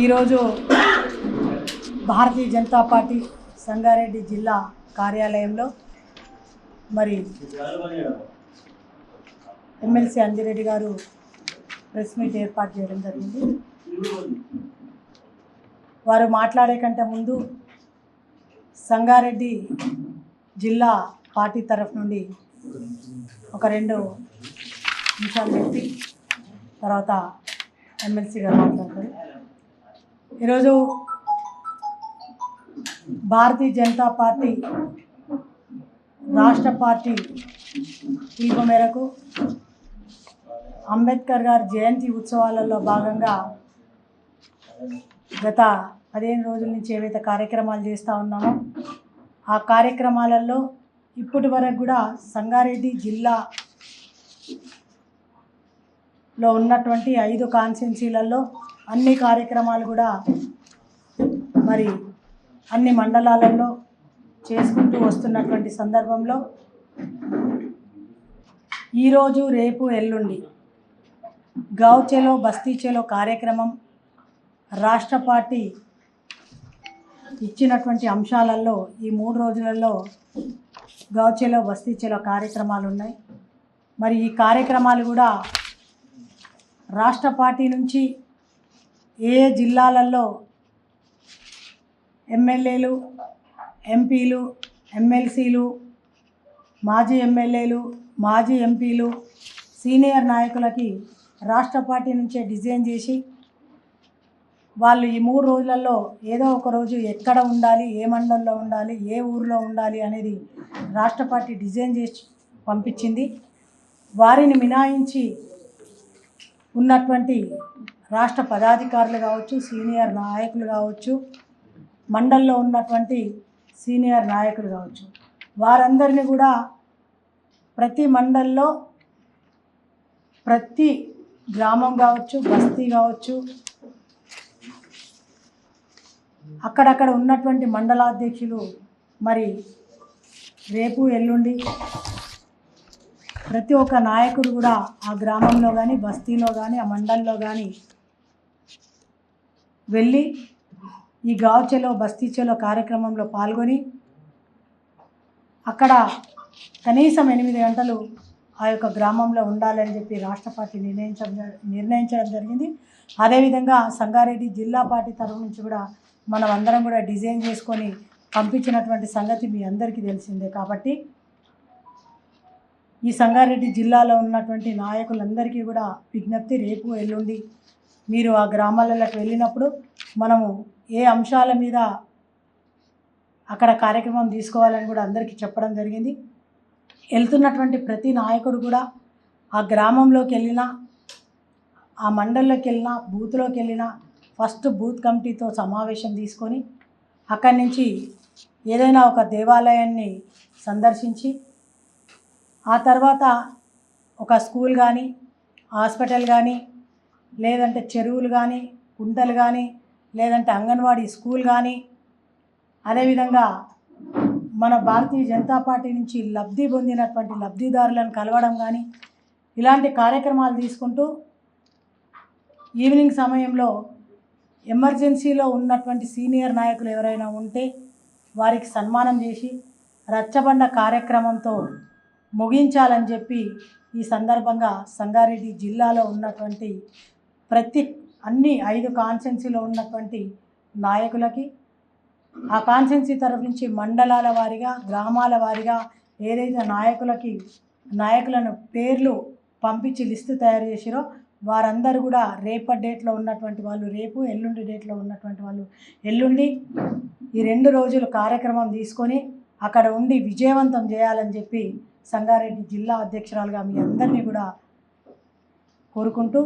ఈరోజు భారతీయ జనతా పార్టీ సంగారెడ్డి జిల్లా కార్యాలయంలో మరి ఎమ్మెల్సీ అంజిరెడ్డి గారు ప్రెస్ మీట్ ఏర్పాటు చేయడం జరిగింది. వారు మాట్లాడే కంటే ముందు సంగారెడ్డి జిల్లా పార్టీ తరఫు నుండి ఒక 2 నిమిషాలు చెప్పి తర్వాత ఎమ్మెల్సీ గారు మాట్లాడతారు. ఈరోజు భారతీయ జనతా పార్టీ రాష్ట్ర పార్టీ పిలుపు మేరకు అంబేద్కర్ గారి జయంతి ఉత్సవాలలో భాగంగా గత 15 రోజుల నుంచి ఏవైతే కార్యక్రమాలు చేస్తూ ఉన్నామో ఆ కార్యక్రమాలలో ఇప్పటి వరకు కూడా సంగారెడ్డి జిల్లాలో ఉన్నటువంటి 5 కాన్స్టిట్యున్సీలలో అన్ని కార్యక్రమాలు కూడా మరి అన్ని మండలాలలో చేసుకుంటూ వస్తున్నటువంటి సందర్భంలో ఈరోజు రేపు ఎల్లుండి గావ్ చలో బస్తీ చలో కార్యక్రమం రాష్ట్ర పార్టీ ఇచ్చినటువంటి అంశాలలో ఈ 3 రోజులలో గావ్ చలో బస్తీ చలో కార్యక్రమాలు ఉన్నాయి. మరి ఈ కార్యక్రమాలు కూడా రాష్ట్ర పార్టీ నుంచి ఏ జిల్లాలలో ఎమ్మెల్యేలు, ఎంపీలు, ఎమ్మెల్సీలు, మాజీ ఎమ్మెల్యేలు, మాజీ ఎంపీలు, సీనియర్ నాయకులకి రాష్ట్ర పార్టీ నుంచే డిజైన్ చేసి వాళ్ళు ఈ 3 రోజులలో ఏదో ఒక రోజు ఎక్కడ ఉండాలి, ఏ మండలంలో ఉండాలి, ఏ ఊరిలో ఉండాలి అనేది రాష్ట్ర పార్టీ డిజైన్ చేసి పంపించింది. వారిని మినహాయించి ఉన్నటువంటి రాష్ట్ర పదాధికారులు కావచ్చు, సీనియర్ నాయకులు కావచ్చు, మండల్లో ఉన్నటువంటి సీనియర్ నాయకులు కావచ్చు, వారందరినీ కూడా ప్రతి మండల్లో ప్రతి గ్రామం కావచ్చు, బస్తీ కావచ్చు, అక్కడక్కడ ఉన్నటువంటి మండలాధ్యక్షులు మరి రేపు ఎల్లుండి ప్రతి ఒక్క నాయకుడు కూడా ఆ గ్రామంలో కానీ, బస్తీలో కానీ, ఆ మండల్లో కానీ వెళ్ళి ఈ గావ్ చలో బస్తీ చలో కార్యక్రమంలో పాల్గొని అక్కడ కనీసం 8 గంటలు ఆ యొక్క గ్రామంలో ఉండాలని చెప్పి రాష్ట్ర పార్టీ నిర్ణయించడం జరిగింది. అదేవిధంగా సంగారెడ్డి జిల్లా పార్టీ తరఫు నుంచి కూడా మనం అందరం కూడా డిజైన్ చేసుకొని పంపించినటువంటి సంగతి మీ అందరికీ తెలిసిందే. కాబట్టి ఈ సంగారెడ్డి జిల్లాలో ఉన్నటువంటి నాయకులందరికీ కూడా విజ్ఞప్తి, రేపు ఎల్లుండి మీరు ఆ గ్రామాలలోకి వెళ్ళినప్పుడు మనము ఏ అంశాల మీద అక్కడ కార్యక్రమం తీసుకోవాలని కూడా అందరికీ చెప్పడం జరిగింది. వెళ్తున్నటువంటి ప్రతి నాయకుడు కూడా ఆ గ్రామంలోకి వెళ్ళినా, ఆ మండలంలోకి వెళ్ళినా, బూత్లోకి వెళ్ళినా ఫస్ట్ బూత్ కమిటీతో సమావేశం తీసుకొని అక్కడి నుంచి ఏదైనా ఒక దేవాలయాన్ని సందర్శించి ఆ తర్వాత ఒక స్కూల్ కానీ, హాస్పిటల్ కానీ, లేదంటే చెరువులు కానీ, కుంటలు కానీ, లేదంటే అంగన్వాడీ స్కూల్ కానీ, అదేవిధంగా మన భారతీయ జనతా పార్టీ నుంచి లబ్ధి పొందినటువంటి లబ్ధిదారులను కలవడం కానీ ఇలాంటి కార్యక్రమాలు తీసుకుంటూ ఈవినింగ్ సమయంలో ఎమర్జెన్సీలో ఉన్నటువంటి సీనియర్ నాయకులు ఎవరైనా ఉంటే వారికి సన్మానం చేసి రచ్చబండ కార్యక్రమంతో ముగించాలని చెప్పి ఈ సందర్భంగా సంగారెడ్డి జిల్లాలో ఉన్నటువంటి అన్ని 5 కాన్స్టిట్యున్సీలో ఉన్నటువంటి నాయకులకి ఆ కాన్స్టిట్యున్సీ తరఫు నుంచి మండలాల వారీగా, గ్రామాల వారీగా ఏదైతే నాయకులను పేర్లు పంపించి లిస్టు తయారు చేసిరో వారందరూ కూడా రేపటి డేట్లో ఉన్నటువంటి వాళ్ళు రేపు, ఎల్లుండి డేట్లో ఉన్నటువంటి వాళ్ళు ఎల్లుండి ఈ 2 రోజులు కార్యక్రమం తీసుకొని అక్కడ ఉండి విజయవంతం చేయాలని చెప్పి సంగారెడ్డి జిల్లా అధ్యక్షురాలుగా మీ అందరినీ కూడా కోరుకుంటూ